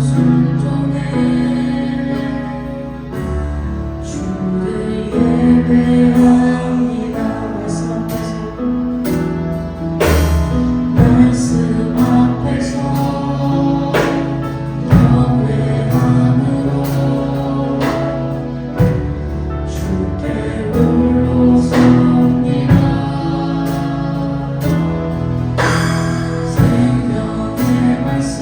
순종해 주를 예배합니다. 말씀 앞에서 경외함으로 주께 홀로 섭니다. 생명의 말씀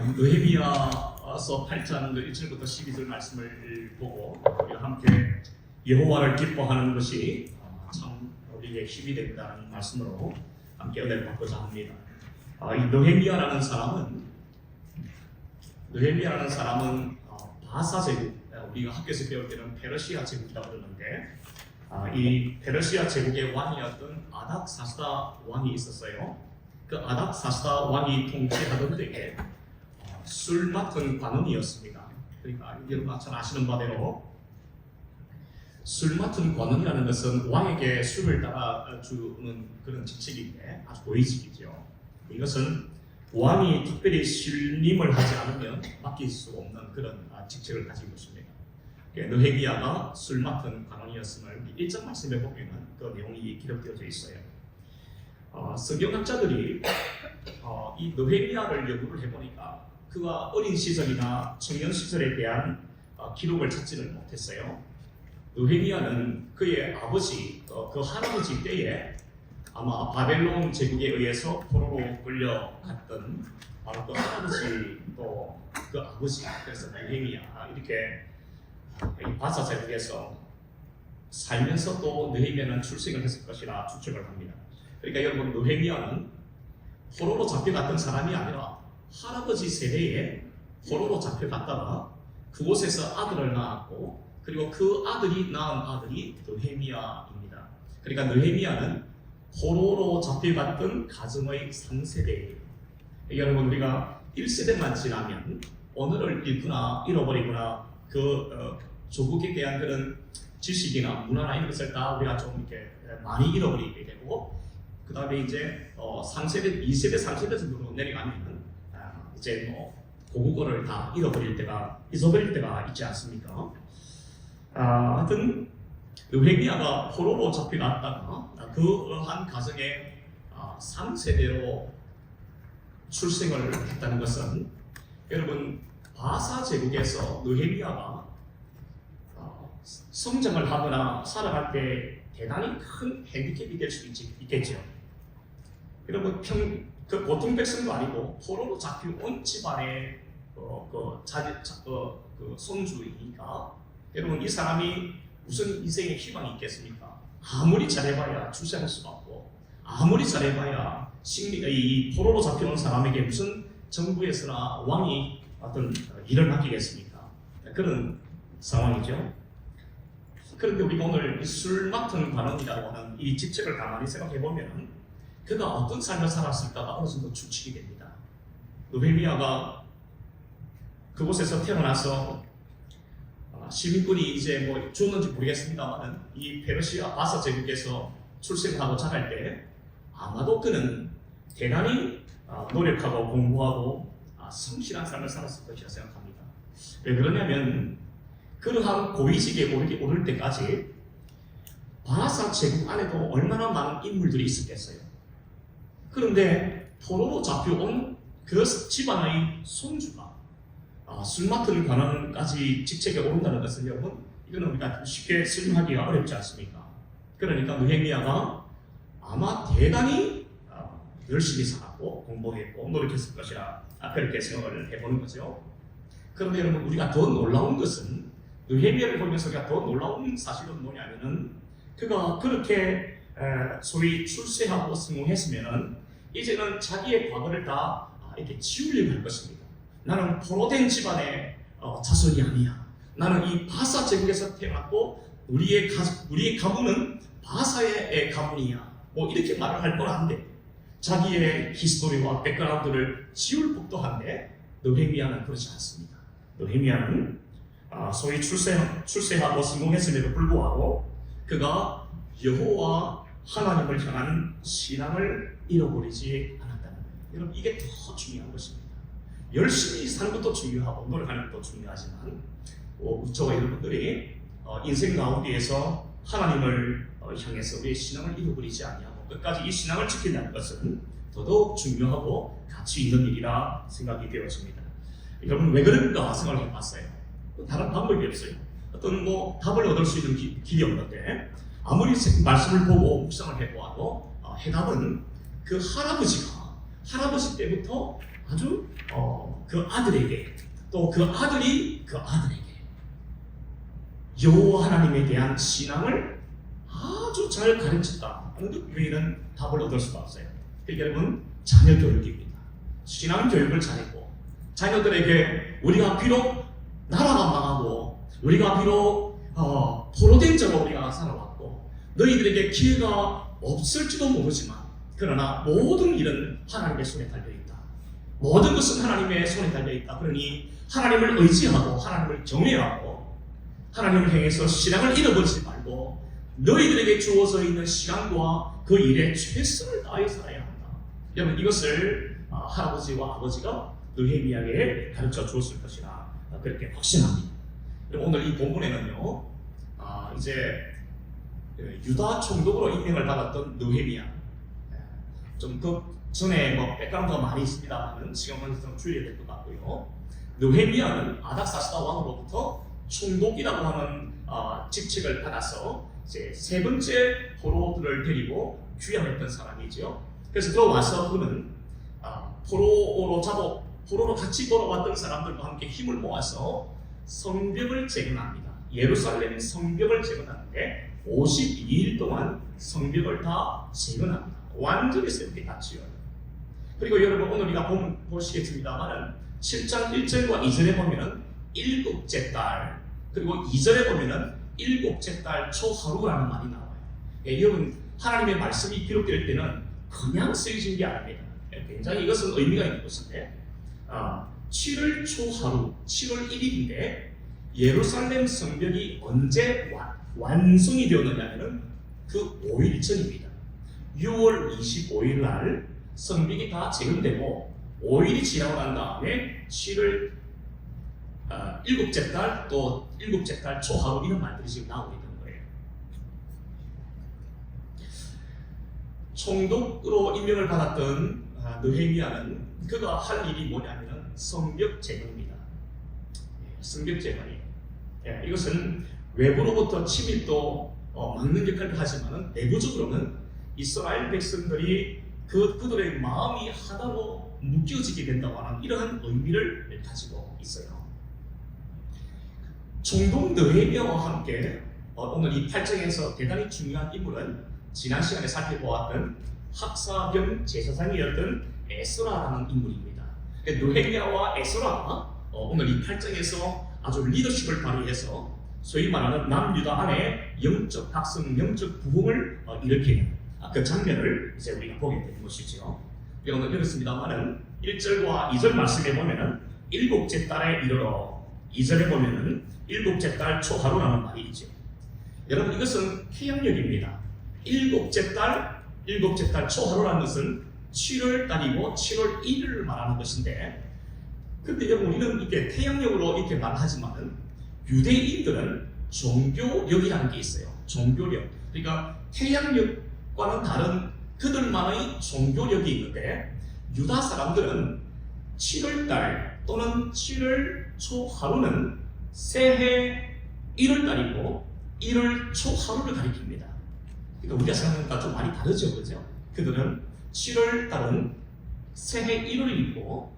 느헤미야서 8장 1절부터 12절 말씀을 보고 우리가 함께 여호와를 기뻐하는 것이 참 우리에게 힘이 된다는 말씀으로 함께 은혜를 받고자 합니다. 이 느헤미야라는 사람은 바사 제국, 우리가 학교에서 배울 때는 페르시아 제국이라고 그러는데 이 페르시아 제국의 왕이었던 아닥사스다 왕이 있었어요. 그 아닥사스다 왕이 통치하던 때에 술 맡은 관원이었습니다. 그러니까 여러분 잘 아시는 바대로 술 맡은 관원이라는 것은 왕에게 술을 따라주는 그런 직책인데 아주 고위직이죠. 이것은 왕이 특별히 신임을 하지 않으면 맡길 수 없는 그런 직책을 가지고 있습니다. 느헤미야가 술 맡은 관원이었음을 1장 말씀에 보면은 그 내용이 기록되어져 있어요. 성경학자들이 이 느헤미야를 연구를 해보니까 그가 어린 시절이나 청년 시절에 대한 기록을 찾지를 못했어요. 느헤미야는 그의 아버지, 그 할아버지 때에 아마 바벨론 제국에 의해서 포로로 끌려갔던 바로 그 할아버지 또 그 아버지, 그래서 느헤미야 이렇게 이 바사 제국에서 살면서 또 느헤미야는 출생을 했을 것이라 추측을 합니다. 그러니까 여러분 느헤미야는 포로로 잡혀갔던 사람이 아니라 할아버지 세대에 포로로 잡혀갔다가 그곳에서 아들을 낳았고 그리고 그 아들이 낳은 아들이 느헤미야입니다. 그러니까 느헤미야는 포로로 잡혀갔던 가정의 3세대예요. 여러분 우리가 1세대만 지나면 언어를 잃거나 잃어버리거나 그 조국에 대한 그런 지식이나 문화나 이런 것을 다 우리가 좀 이렇게 많이 잃어버리게 되고 그 다음에 이제 3세대, 2세대, 3세대 정도로 내려가면 이제 뭐 고국어를 다 잊어버릴 때가 있지 않습니까? 하여튼 느헤미야가 포로로 잡혀갔다가 그 한 가정에 3세대로 출생을 했다는 것은 여러분 바사 제국에서 느헤미야가 성장을 하거나 살아갈 때 대단히 큰 핸디캡이 될 수 있겠죠. 여러분 그 보통 백성도 아니고 포로로 잡혀온 집안의 그 손주이니까 여러분 이 사람이 무슨 인생의 희망이 있겠습니까? 아무리 잘해봐야 출세할 수가 없고 아무리 잘해봐야 이 포로로 잡혀온 사람에게 무슨 정부에서나 왕이 어떤 일을 맡기겠습니까? 그런 상황이죠. 그런데 우리가 오늘 술 맡은 관원이라고 하는 이 직책을 가만히 생각해보면 그가 어떤 삶을 살았을까가 어느 정도 추측이 됩니다. 느헤미야가 그곳에서 태어나서 시민권이 이제 뭐 주었는지 모르겠습니다만 이 페르시아 바사 제국에서 출생하고 자랄 때 아마도 그는 대단히 노력하고 공부하고 성실한 삶을 살았을 것이라 생각합니다. 왜 그러냐면 그러한 고위직에 오를 때까지 바사 제국 안에도 얼마나 많은 인물들이 있었겠어요. 그런데 포로로 잡혀온 그 집안의 손주가 술 맡은 관원까지 직책에 오른다는 것은 여러분 이거는 우리가 쉽게 설명하기가 어렵지 않습니까? 그러니까 느헤미야가 아마 대단히 열심히 살았고 공부했고 노력했을 것이라 그렇게 생각을 해보는 거죠. 그런데 여러분 우리가 더 놀라운 것은 느헤미야를 보면서 우리가 더 놀라운 사실은 뭐냐면은 그가 그렇게 소위 출세하고 성공했으면은 이제는 자기의 과거를 다 이렇게 지우려고 할 것입니다. 나는 포로된 집안의 자손이 아니야. 나는 이 바사 제국에서 태어났고 우리의 가문은 바사의 가문이야. 뭐 이렇게 말을 할 뻔한데 자기의 히스토리와 백그라운드를 지울 법도 한데 느헤미야는 그렇지 않습니다. 느헤미야는 소위 출세하고 성공했음에도 불구하고 그가 여호와 하나님을 향한 신앙을 잃어버리지 않았다는 거예요. 여러분 이게 더 중요한 것입니다. 열심히 사는 것도 중요하고 노력하는 것도 중요하지만 저와 여러분들이 인생 가운데에서 하나님을 향해서 우리의 신앙을 잃어버리지 아니하고 끝까지 이 신앙을 지킨다는 것은 더더욱 중요하고 가치 있는 일이라 생각이 되었습니다. 여러분 왜 그런가 생각을 해봤어요. 다른 방법이 없어요. 어떤 뭐 답을 얻을 수 있는 길이 없는데 아무리 말씀을 보고 묵상을 해보아도 해답은 그 할아버지 때부터 아주 그 아들에게 또 그 아들이 그 아들에게 여호와 하나님에 대한 신앙을 아주 잘 가르쳤다. 우리는 답을 얻을 수가 없어요. 그러니까 여러분 자녀 교육입니다. 신앙 교육을 잘했고 자녀들에게 우리가 비록 나라가 망하고 우리가 비록 포로된 자로 우리가 살아왔고 너희들에게 기회가 없을지도 모르지만 그러나 모든 일은 하나님의 손에 달려있다. 모든 것은 하나님의 손에 달려있다. 그러니 하나님을 의지하고 하나님을 경외하고 하나님을 향해서 신앙을 잃어버리지 말고 너희들에게 주어져 있는 시간과 그 일에 최선을 다해 살아야 한다. 여러분 이것을 할아버지와 아버지가 느헤미야에게 가르쳐 주었을 것이라 그렇게 확신합니다. 오늘 이 본문에는요 이제 유다 총독으로 임명을 받았던 느헤미야 좀 그 전에 뭐 백그라운드가 많이 있습니다만 시간만 좀 줄여야 될 것 같고요. 느헤미야는 아닥사스다 왕으로부터 총독이라고 하는 직책을 받아서 이제 세 번째 포로들을 데리고 귀향했던 사람이죠. 그래서 들어와서 그는 포로로 같이 돌아왔던 사람들과 함께 힘을 모아서 성벽을 재건합니다. 예루살렘 성벽을 재건하는데 52일 동안 성벽을 다 재건합니다. 완전히 새롭게 다 지어요. 그리고 여러분 오늘 우리가 보시겠습니다만 7장 1절과 2절에 보면은 일곱째 달 그리고 2절에 보면은 일곱째 달 초하루라는 말이 나와요. 여러분 하나님의 말씀이 기록될 때는 그냥 쓰여진 게 아닙니다. 굉장히 이것은 의미가 있는 것인데 7월 초하루 7월 1일인데 예루살렘 성벽이 언제 완성이 되었느냐면 그 5일 전입니다. 6월 25일 날 성벽이 다 재건되고 5일이 지나고 난 다음에 7월 일곱째 달 또 일곱째 달 초하루 이런 말들이 지금 나오고 있는 거예요. 총독으로 임명을 받았던 느헤미야는 그가 할 일이 뭐냐면 성벽 재건입니다. 성벽 재건이에요. 이것은 외부로부터 침입도 막는 역할을 하지만 내부적으로는 이스라엘 백성들이 그들의 마음이 하나로 묶여지게 된다고 하는 이러한 의미를 가지고 있어요. 총독 느헤미야와 함께 오늘 이 8장에서 대단히 중요한 인물은 지난 시간에 살펴보았던 학사병 제사장이었던 에스라라는 인물입니다. 느헤미야와 에스라가 오늘 이 8장에서 아주 리더십을 발휘해서 소위 말하는 남유다 안에 영적 각성, 영적 부흥을 일으키는 그 장면을 이제 우리가 보게 되는 것이죠. 오늘 읽었습니다만은 1절과 2절 말씀에 보면은 일곱째 달에 이르러 2절에 보면은 일곱째 달 초하루라는 말이 있죠. 여러분 이것은 태양력입니다. 일곱째 달 초하루라는 것은 7월 달이고 7월 1일을 말하는 것인데 근데 여러분 우리는 이렇게 태양력으로 이렇게 말하지만은 유대인들은 종교력이라는 게 있어요. 종교력. 그러니까 태양력과는 다른 그들만의 종교력이 있는데 유다 사람들은 7월달 또는 7월 초하루는 새해 1월달이고 1월 초하루를 가리킵니다. 그러니까 우리가 생각하는 것과 좀 많이 다르죠, 그죠? 그들은 7월달은 새해 1월이고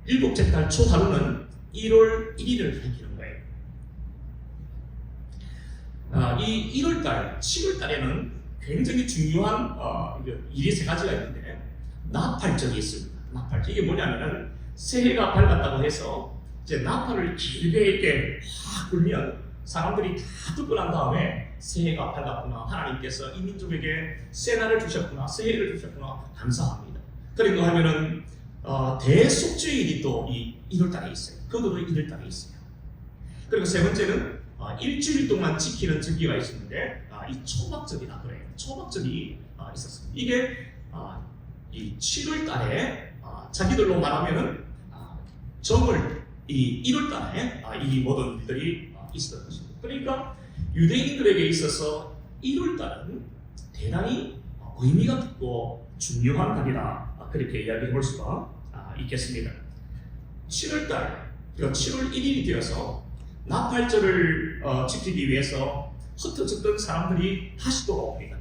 일곱째 달 초하루는 1월 1일을 가리키는 거예요. 이 1월달, 7월달에는 굉장히 중요한 일이 세 가지가 있는데 나팔절이 있습니다. 나팔절 이게 뭐냐면은 새해가 밝았다고 해서 이제 나팔을 길게 이렇게 확 불면 사람들이 다 듣고 난 다음에 새해가 밝았구나, 하나님께서 이 민족에게 새날을 주셨구나, 새해를 주셨구나, 감사합니다. 그리고 하면은 대속죄일이 또 이 1월달에 있어요. 그것도 1월달에 있어요. 그리고 세 번째는 일주일 동안 지키는 절기가 있었는데 이 초막절이라 그래요. 초막절이 있었습니다. 이게 이 7월달에 자기들로 말하면은 정월 이 1월달에 이 모든 일들이 있었던 것입니다. 그러니까 유대인들에게 있어서 1월달은 대단히 의미가 깊고 중요한 달이다. 그렇게 이야기해 볼 수가 있겠습니다. 7월달, 그러니까 7월 1일이 되어서 나팔절을 지키기 위해서 흩어졌던 사람들이 다시 돌아옵니다.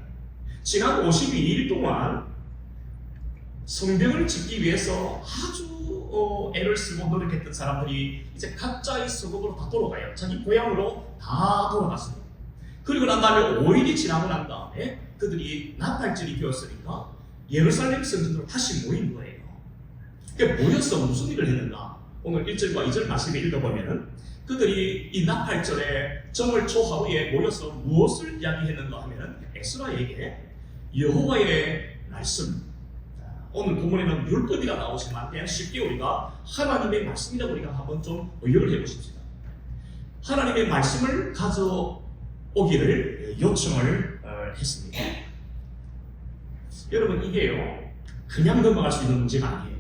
지난 52일 동안 성벽을 짓기 위해서 아주 애를 쓰고 노력했던 사람들이 이제 각자의 서곡으로 다 돌아가요. 자기 고향으로 다 돌아갔습니다. 그리고 난 다음에 5일이 지나고 난 다음에 그들이 나팔절이 되었으니까 예루살렘 성전으로 다시 모인 거예요. 그러니까 모여서 무슨 일을 했는가? 오늘 1절과 2절 말씀을 읽어보면 그들이 이 나팔절에 정월 초하루에 모여서 무엇을 이야기했는가 하면 에스라에게 여호와의 말씀, 오늘 본문에는 율법이라 나오지만 그냥 쉽게 우리가 하나님의 말씀이라고 우리가 한번 좀 의역을 해보십시다. 하나님의 말씀을 가져오기를 요청을 했습니다. 여러분 이게요 그냥 넘어갈 수 있는 문제가 아니에요.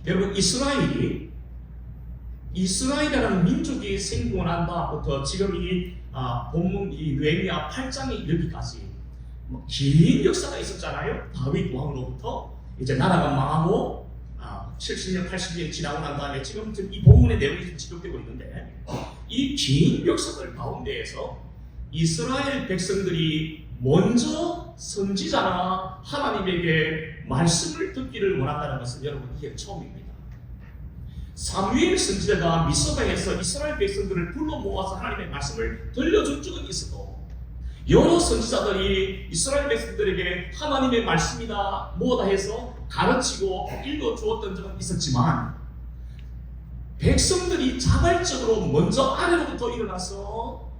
여러분 이스라엘이라는 민족이 생겨난 다부터 지금 이 본문 이 느헤미야 8장에 이르기까지 긴 역사가 있었잖아요. 다윗 왕으로부터 이제 나라가 망하고 70년, 80년 지나고 난 다음에 지금 이 본문의 내용이 지속되고 있는데 이 긴 역사들 가운데에서 이스라엘 백성들이 먼저 선지자나 하나님에게 말씀을 듣기를 원한다는 것은 여러분 이게 처음입니다. 사무엘 선지자가 미스바에서 이스라엘 백성들을 불러 모아서 하나님의 말씀을 들려준 적은 있어도 여러 선지자들이 이스라엘 백성들에게 하나님의 말씀이다 뭐다 해서 가르치고 읽어주었던 적은 있었지만 백성들이 자발적으로 먼저 아래로부터 일어나서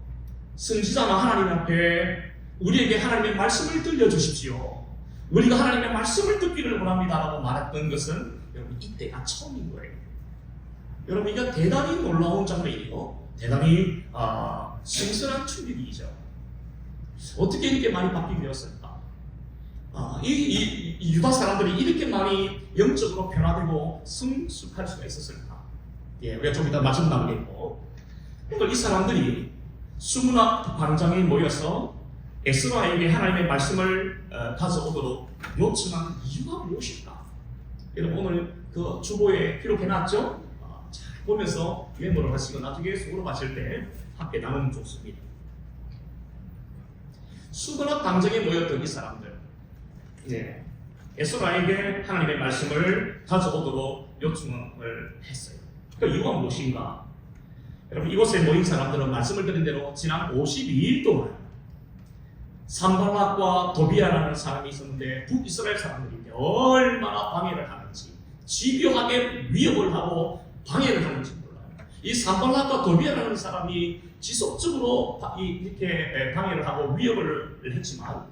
선지자나 하나님 앞에 우리에게 하나님의 말씀을 들려주십시오. 우리가 하나님의 말씀을 듣기를 원합니다라고 말했던 것은 여러분 이때가 처음인 거예요. 여러분 이게 대단히 놀라운 장면이고 대단히 신선한 충격이죠. 어떻게 이렇게 많이 바뀌게 되었을까? 이 유다 사람들이 이렇게 많이 영적으로 변화되고 성숙할 수가 있었을까? 우리가 좀 이따 말씀 나오겠고, 이 사람들이 수문학 광장에 모여서 에스라에게 하나님의 말씀을 가져오도록 요청한 이유가 무엇일까? 여러분 오늘 그 주보에 기록해놨죠? 잘 보면서 메모를 하시고 나중에 속으로 마실 때 함께 나누면 좋습니다. 수문학 광장에 모였던 이 사람들, 에스라에게 하나님의 말씀을 가져오도록 요청을 했어요. 그 이유가 무엇인가? 여러분 이곳에 모인 사람들은 말씀을 드린 대로 지난 52일 동안 산발락과 도비아라는 사람이 있었는데 북이스라엘 사람들이 얼마나 방해를 하는지 집요하게 위협을 하고 방해를 하는지 몰라요. 이 산발락과 도비아라는 사람이 지속적으로 이렇게 방해를 하고 위협을 했지만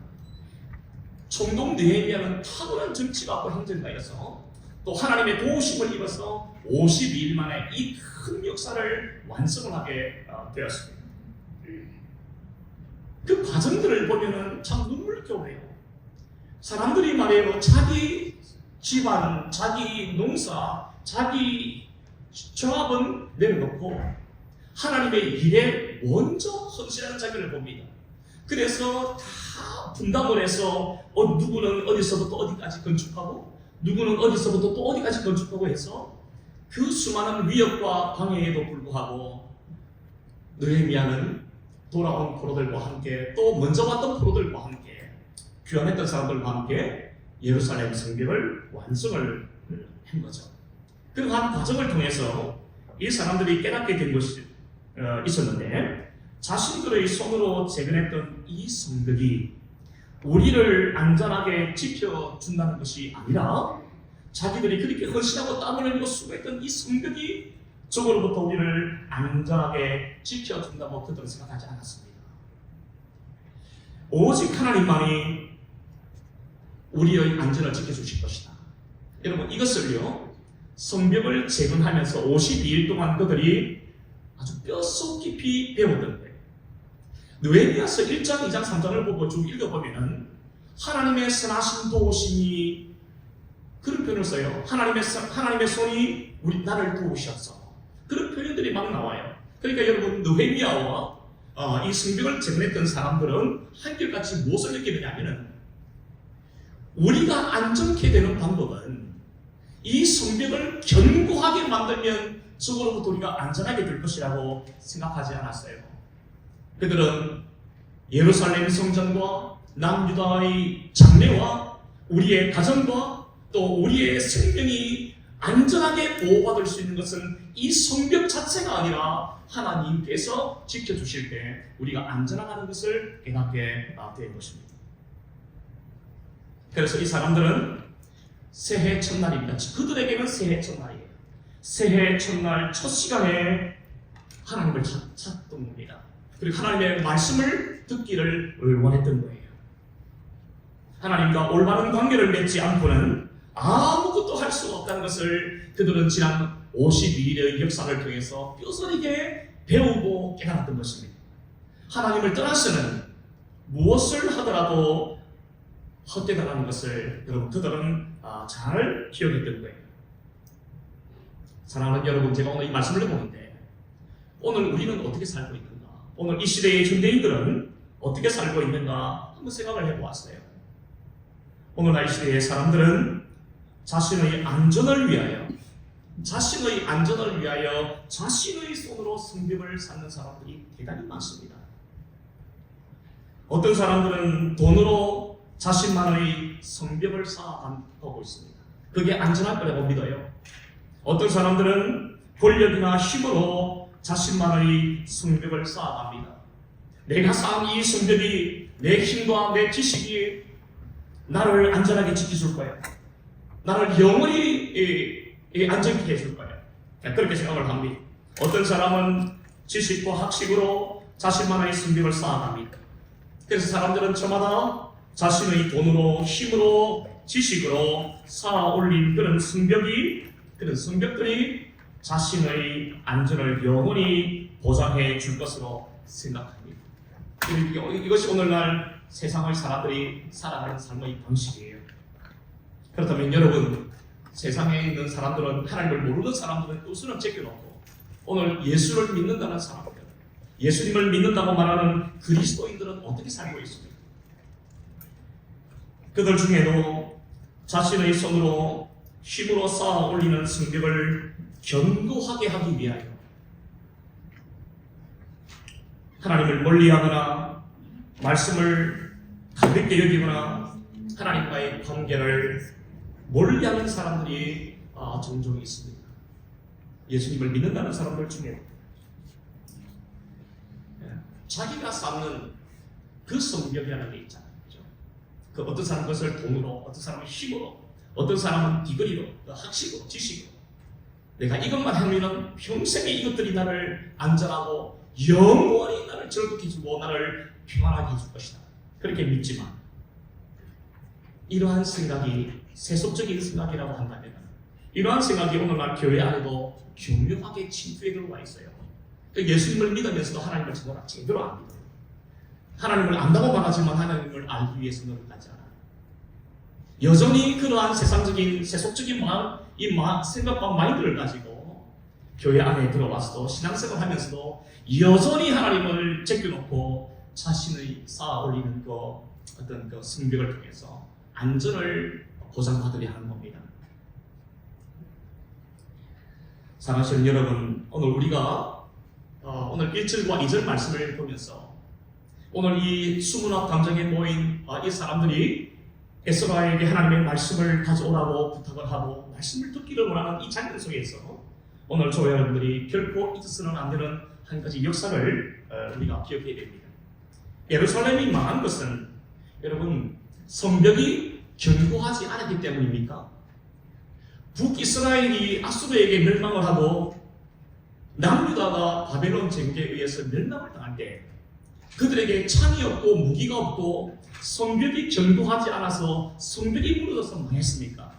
총독 느헤미야는 탁월한 정치가고 행정가여서 또 하나님의 도우심을 입어서 52일 만에 이 큰 역사를 완성을 하게 되었습니다. 그 과정들을 보면은 참 눈물겨워요. 사람들이 말해요. 자기 집안, 자기 농사, 자기 조합은 내려놓고 하나님의 일에 먼저 헌신하는 장면을 봅니다. 그래서 다 분담을 해서 누구는 어디서부터 어디까지 건축하고 누구는 어디서부터 또 어디까지 건축하고 해서 그 수많은 위협과 방해에도 불구하고 느헤미야는 돌아온 포로들과 함께 또 먼저 왔던 포로들과 함께 귀환했던 사람들과 함께 예루살렘 성벽을 완성을 한 거죠. 그러한 과정을 통해서 이 사람들이 깨닫게 된 것이 있었는데 자신들의 손으로 재건했던 이 성벽이 우리를 안전하게 지켜준다는 것이 아니라 자기들이 그렇게 헌신하고 땀을 흘리고 수고했던 이 성벽이 적으로부터 우리를 안전하게 지켜준다고 그들은 생각하지 않았습니다. 오직 하나님만이 우리의 안전을 지켜주실 것이다. 여러분 이것을요 성벽을 재건하면서 52일 동안 그들이 아주 뼛속 깊이 배웠던 거예요. 느헤미야서 1장, 2장, 3장을 보고 쭉 읽어보면 하나님의 선하신 도우심이 그런 표현을 써요. 하나님의 손이 나를 도우셨어. 그런 표현들이 막 나와요. 그러니까 여러분 느헤미야와 이 성벽을 재건했던 사람들은 한결같이 무엇을 느끼느냐면 우리가 안전케 되는 방법은 이 성벽을 견고하게 만들면 적으로부터 우리가 안전하게 될 것이라고 생각하지 않았어요. 그들은 예루살렘 성전과 남유다의 장래와 우리의 가정과 또 우리의 생명이 안전하게 보호받을 수 있는 것은 이 성벽 자체가 아니라 하나님께서 지켜주실 때 우리가 안전하다는 것을 깨닫게 된 것입니다. 그래서 이 사람들은 새해 첫날입니다. 그들에게는 새해 첫날이에요. 새해 첫날 첫 시간에 하나님을 찾던 겁니다. 그리고 하나님의 말씀을 듣기를 원했던 거예요. 하나님과 올바른 관계를 맺지 않고는 아무것도 할 수 없다는 것을 그들은 지난 52일의 역사를 통해서 뼈저리게 배우고 깨달았던 것입니다. 하나님을 떠나서는 무엇을 하더라도 헛되다라는 것을 여러분 그들은 잘 기억했던 거예요. 사랑하는 여러분, 제가 오늘 이 말씀을 해보는데 오늘 우리는 어떻게 살고 있는가? 오늘 이 시대의 현대인들은 어떻게 살고 있는가? 한번 생각을 해보았어요. 오늘날 이 시대의 사람들은 자신의 안전을 위하여 자신의 손으로 성벽을 쌓는 사람들이 대단히 많습니다. 어떤 사람들은 돈으로 자신만의 성벽을 쌓아가고 있습니다. 그게 안전할 거라고 믿어요. 어떤 사람들은 권력이나 힘으로 자신만의 성벽을 쌓아갑니다. 내가 쌓은 이 성벽이 내 힘과 내 지식이 나를 안전하게 지켜줄 거야. 나를 영원히 안전하게 해줄 거야. 그렇게 생각을 합니다. 어떤 사람은 지식과 학식으로 자신만의 성벽을 쌓아갑니다. 그래서 사람들은 저마다 자신의 돈으로, 힘으로, 지식으로 쌓아 올린 그런 성벽들이 자신의 안전을 영원히 보장해 줄 것으로 생각합니다. 이것이 오늘날 세상의 사람들이 살아가는 삶의 방식이에요. 그렇다면 여러분, 세상에 있는 사람들은, 하나님을 모르는 사람들은 우선은 제껴놓고 오늘 예수를 믿는다는 사람들, 예수님을 믿는다고 말하는 그리스도인들은 어떻게 살고 있습니까? 그들 중에도 자신의 손으로 힘으로 쌓아 올리는 성벽을 견고하게 하기 위하여 하나님을 멀리하거나 말씀을 가볍게 여기거나 하나님과의 관계를 멀리하는 사람들이 종종 있습니다. 예수님을 믿는다는 사람들 중에 자기가 쌓는 그 성벽이라는 게 있잖아요. 그 어떤 사람은 그것을 돈으로, 어떤 사람은 힘으로, 어떤 사람은 디그리로, 학식으로, 지식으로 내가 이것만 하면 평생에 이것들이 나를 안전하고 영원히 나를 즐겁게 해주고 나를 평안하게 해줄 것이다. 그렇게 믿지만 이러한 생각이 세속적인 생각이라고 한다면 이러한 생각이 오늘날 교회 안에도 교묘하게 침투해 들어와 있어요. 예수님을 믿으면서도 하나님을 제대로 안 믿어요. 하나님을 안다고 말하지만 하나님을 알기 위해서 노력하지 않아요. 여전히 그러한 세상적인 세속적인 생각과 마인드를 가지고 교회 안에 들어와서도 신앙생활 하면서도 여전히 하나님을 제껴놓고 자신의 쌓아 올리는 어떤 성벽을 통해서 안전을 보장받으려 하는 겁니다. 사랑하시는 여러분, 오늘 우리가 오늘 1절과 2절 말씀을 보면서 오늘 이 수문학 광장에 모인 이 사람들이 에스라에게 하나님의 말씀을 가져오라고 부탁을 하고 말씀을 듣기를 원하는 이 장면 속에서 오늘 저와 여러분들이 결코 잊어서는 안 되는 한 가지 역사를 우리가 기억해야 됩니다. 예루살렘이 망한 것은 여러분 성벽이 견고하지 않았기 때문입니까? 북이스라엘이 아수르에게 멸망을 하고 남유다가 바벨론 제국에 의해서 멸망을 당할 때 그들에게 창이 없고 무기가 없고 성벽이 견고하지 않아서 성벽이 무너져서 망했습니까?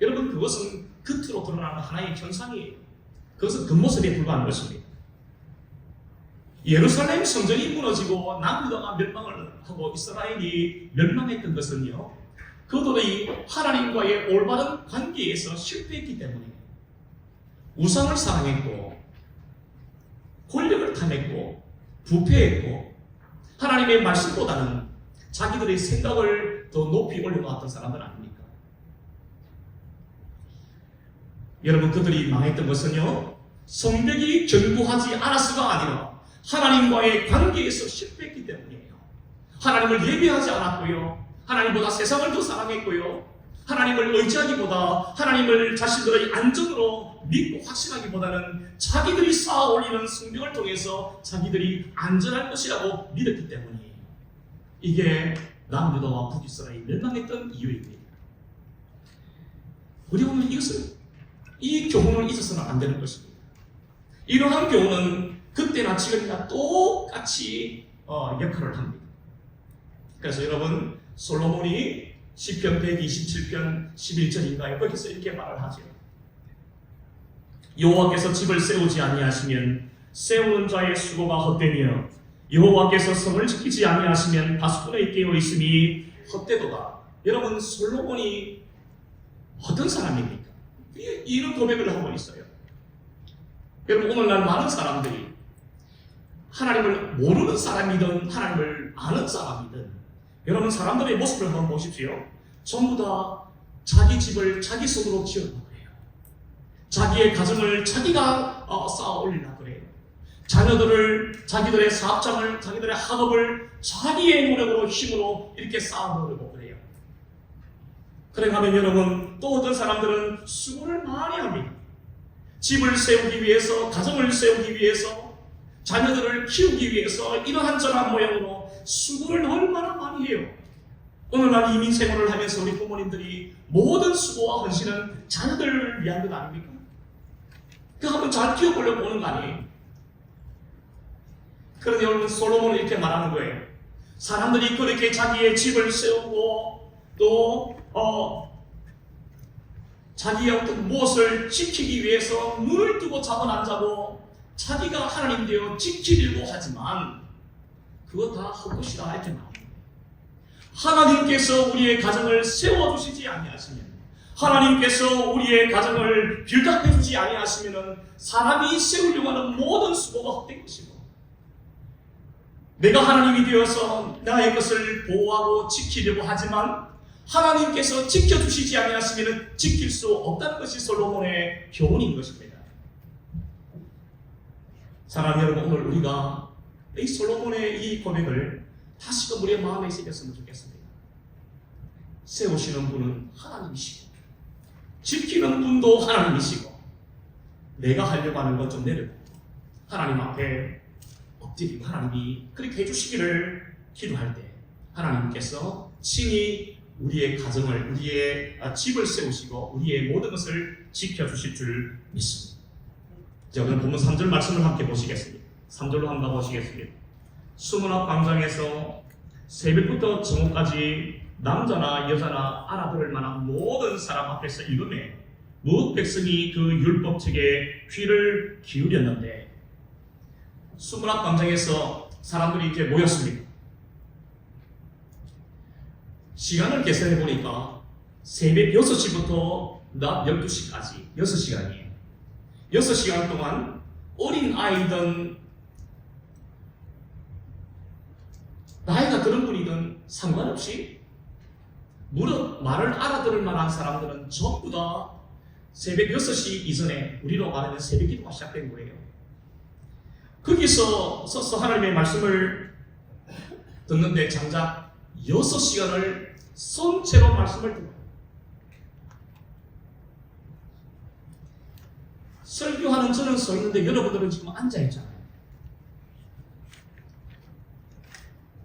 여러분, 그것은 겉으로 드러나는 하나의 현상이에요. 그것은 겉모습에 불과한 것입니다. 예루살렘 성전이 무너지고 남유다가 멸망을 하고 이스라엘이 멸망했던 것은요, 그들이 하나님과의 올바른 관계에서 실패했기 때문에 우상을 사랑했고 권력을 탐했고 부패했고 하나님의 말씀보다는 자기들의 생각을 더 높이 올려놓았던 사람들 아닙니까? 여러분, 그들이 망했던 것은요, 성벽이 견고하지 않았어가 아니라 하나님과의 관계에서 실패했기 때문이에요. 하나님을 예배하지 않았고요, 하나님보다 세상을 더 사랑했고요, 하나님을 의지하기보다 하나님을 자신들의 안전으로 믿고 확신하기보다는 자기들이 쌓아 올리는 성경을 통해서 자기들이 안전할 것이라고 믿었기 때문이에요. 이게 남유다와 북이스라엘이 멸망했던 이유입니다. 우리 오늘 이 교훈을 잊어서는 안 되는 것입니다. 이러한 교훈은 그때나 지금이나 똑같이 역할을 합니다. 그래서 여러분, 솔로몬이 시편 127편 11절인가요? 거기서 이렇게 말을 하죠. 여호와께서 집을 세우지 아니하시면 세우는 자의 수고가 헛되며 여호와께서 성을 지키지 아니하시면 다수꾼의 깨어 있음이 헛되도다. 여러분, 솔로몬이 어떤 사람입니까? 이런 고백을 하고 있어요. 여러분, 오늘날 많은 사람들이 하나님을 모르는 사람이든 하나님을 아는 사람이든 여러분, 사람들의 모습을 한번 보십시오. 전부 다 자기 집을 자기 손으로 지으려고 그래요. 자기의 가정을 자기가 쌓아 올리려고 그래요. 자녀들을, 자기들의 사업장을, 자기들의 학업을 자기의 노력으로, 힘으로 이렇게 쌓아 놓으려고 그래요. 그래 가면 여러분, 또 어떤 사람들은 수고를 많이 합니다. 집을 세우기 위해서, 가정을 세우기 위해서, 자녀들을 키우기 위해서 이러한 저러한 모양으로 수고를 얼마나 많이 해요. 오늘날 이민 생활을 하면서 우리 부모님들이 모든 수고와 헌신은 자녀들을 위한 것 아닙니까? 그 한번 잘 키워보려고 오는 거 아니에요? 그런데 여러분, 솔로몬은 이렇게 말하는 거예요. 사람들이 그렇게 자기의 집을 세우고 또 자기의 어떤 무엇을 지키기 위해서 눈을 뜨고 잠은 안 자고 자기가 하나님 되어 지키려고 하지만 그거 다 헛것이다 이렇게 말합니다. 하나님께서 우리의 가정을 세워주시지 아니하시면, 하나님께서 우리의 가정을 빌드업해주지 아니하시면 사람이 세우려고 하는 모든 수고가 헛된 것이고, 내가 하나님이 되어서 나의 것을 보호하고 지키려고 하지만 하나님께서 지켜주시지 아니하시면 지킬 수 없다는 것이 솔로몬의 교훈인 것입니다. 사랑하는 여러분, 오늘 우리가 이 솔로몬의 이 고백을 다시금 우리의 마음에 새겼으면 좋겠습니다. 세우시는 분은 하나님이시고 지키는 분도 하나님이시고, 내가 하려고 하는 것 좀 내려보고 하나님 앞에 엎드리고 하나님이 그렇게 해주시기를 기도할 때 하나님께서 친히 우리의 가정을, 우리의 집을 세우시고 우리의 모든 것을 지켜주실 줄 믿습니다. 자, 오늘 본문 3절 말씀을 함께 보시겠습니다. 3절로 한번 보시겠습니다. 수문학 광장에서 새벽부터 정오까지 남자나 여자나 알아들을 만한 모든 사람 앞에서 읽음에 무엇 백성이 그 율법책에 귀를 기울였는데, 수문학 광장에서 사람들이 이렇게 모였습니다. 시간을 계산해 보니까 새벽 6시부터 낮 12시까지 6시간이에요. 6시간 동안 어린 아이든 나이가 들은 분이든 상관없이 무릇 말을 알아들을 만한 사람들은 전부 다 새벽 6시 이전에, 우리로 말하면 새벽 기도가 시작된 거예요. 거기서 서서 하나님의 말씀을 듣는데 장작 6시간을 선체로 말씀을 듣고, 설교하는 저는 서 있는데 여러분들은 지금 앉아 있잖아요.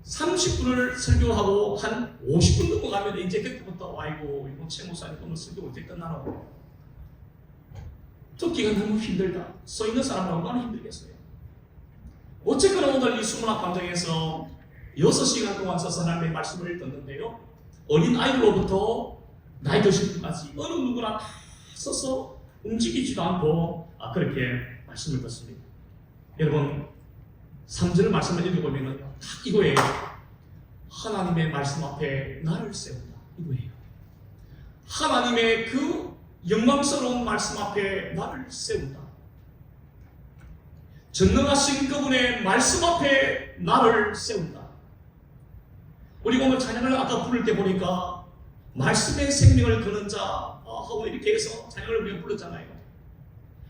30분을 설교하고 한 50분 넘어가면 이제 그때부터 아이고 이거 최 목사님 오늘 설교 언제 끝나노? 듣기가 너무 힘들다. 서 있는 사람은 얼마나 힘들겠어요. 어쨌거나 오늘 이 수문학 광장에서 6시간 동안 서서 하나님의 말씀을 듣는데요, 어린 아이들로부터 나이 드신 분까지 어느 누구나 다 서서 움직이지도 않고 그렇게 말씀을 듣습니다. 여러분, 3절 말씀을 읽어보면 딱 이거예요. 하나님의 말씀 앞에 나를 세운다, 이거예요. 하나님의 그 영광스러운 말씀 앞에 나를 세운다. 전능하신 그분의 말씀 앞에 나를 세운다. 우리가 오늘 찬양을 아까 부를 때 보니까 말씀의 생명을 거는 자 하고 이렇게 해서 찬양을 우리가 불렀잖아요.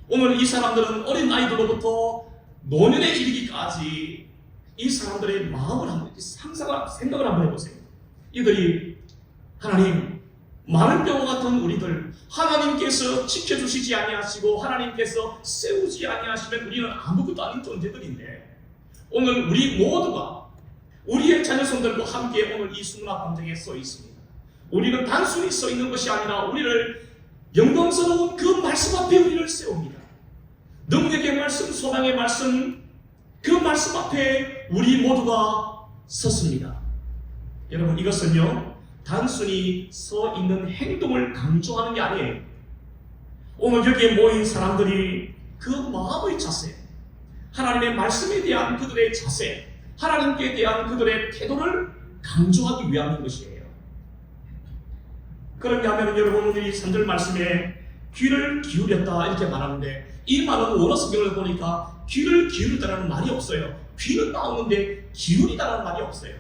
오늘 이 사람들은 어린 아이들로부터 노년에 이르기까지 이 사람들의 마음을 한번 생각을 한번 해보세요. 이들이 하나님, 마늘뼈와 같은 우리들, 하나님께서 지켜주시지 아니하시고 하나님께서 세우지 아니하시면 우리는 아무것도 아닌 존재들인데, 오늘 우리 모두가 우리의 자녀손들과 함께 오늘 이 수문학 광장에 서 있습니다. 우리는 단순히 서 있는 것이 아니라 우리를 영광스러운 그 말씀 앞에 우리를 세웁니다. 능력의 말씀, 소망의 말씀, 그 말씀 앞에 우리 모두가 섰습니다. 여러분, 이것은요 단순히 서 있는 행동을 강조하는 게 아니에요. 오늘 여기에 모인 사람들이 그 마음의 자세, 하나님의 말씀에 대한 그들의 자세, 하나님께 대한 그들의 태도를 강조하기 위함인 것이에요. 그런가 하면 여러분, 오늘 이 3절 말씀에 귀를 기울였다 이렇게 말하는데, 이 말은 원어 성경을 보니까 귀를 기울이다라는 말이 없어요. 귀는 나오는데 기울이다라는 말이 없어요.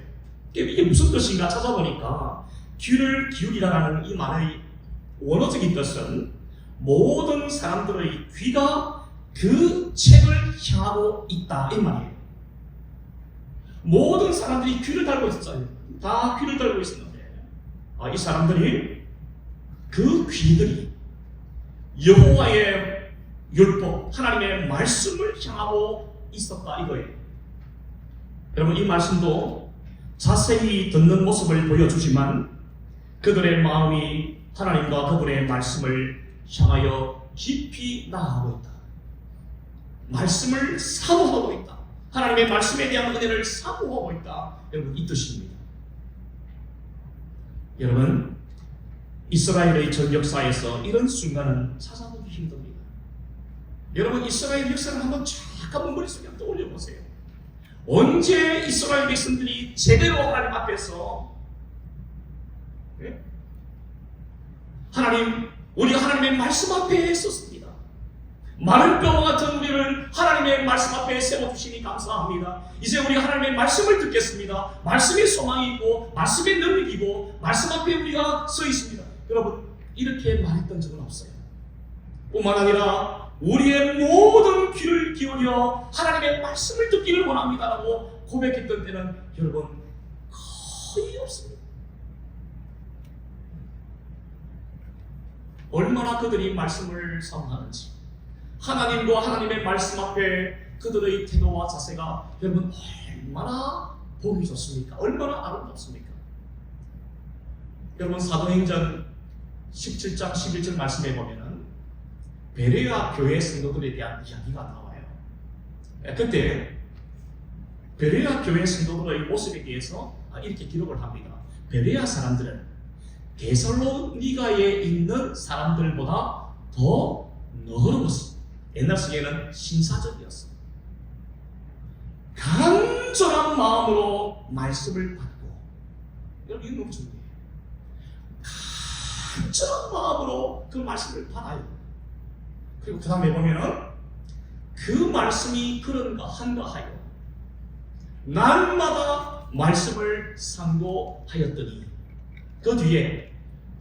이게 무슨 뜻인가 찾아보니까, 귀를 기울이다라는 이 말의 원어적인 뜻은 모든 사람들의 귀가 그 책을 향하고 있다 이 말이에요. 모든 사람들이 귀를 달고 있었어요. 다 귀를 달고 있었는데, 이 사람들이 그 귀들이 여호와의 율법, 하나님의 말씀을 향하고 있었다 이거예요. 여러분, 이 말씀도 자세히 듣는 모습을 보여주지만 그들의 마음이 하나님과 그분의 말씀을 향하여 깊이 나아가고 있다. 말씀을 사모하고 있다. 하나님의 말씀에 대한 은혜를 사모하고 있다. 여러분, 이 뜻입니다. 여러분, 이스라엘의 전 역사에서 이런 순간은 찾아보기 힘듭니다. 여러분, 이스라엘 역사를 한번 잠깐 머릿속에 떠올려 보세요. 언제 이스라엘 백성들이 제대로 하나님 앞에서 우리가 하나님의 말씀 앞에 섰습니다. 마늘뼈와 같은 우리를 하나님의 말씀 앞에 세워주시니 감사합니다. 이제 우리가 하나님의 말씀을 듣겠습니다. 말씀의 소망이 있고 말씀의 능력이고 말씀 앞에 우리가 서 있습니다. 여러분, 이렇게 말했던 적은 없어요. 뿐만 아니라 우리의 모든 귀를 기울여 하나님의 말씀을 듣기를 원합니다라고 고백했던 때는 여러분 거의 없습니다. 얼마나 그들이 말씀을 사모하는지, 하나님과 하나님의 말씀 앞에 그들의 태도와 자세가 여러분 얼마나 보기 좋습니까? 얼마나 아름답습니까? 여러분, 사도행전 17장 11절 말씀에 보면은 베레아 교회 성도들에 대한 이야기가 나와요. 그때 베레아 교회 성도들의 모습에 대해서 이렇게 기록을 합니다. 베레아 사람들은 데살로니가에 있는 사람들보다 더 너그러웠습니다. 옛날 성경에는 신사적이었습니다. 간절한 마음으로 말씀을 받고, 여러분 이거 너무 중요해요. 간절한 마음으로 그 말씀을 받아요. 그리고 그 다음에 보면은 그 말씀이 그런가 한가 하여 날마다 말씀을 상고하였더니, 그 뒤에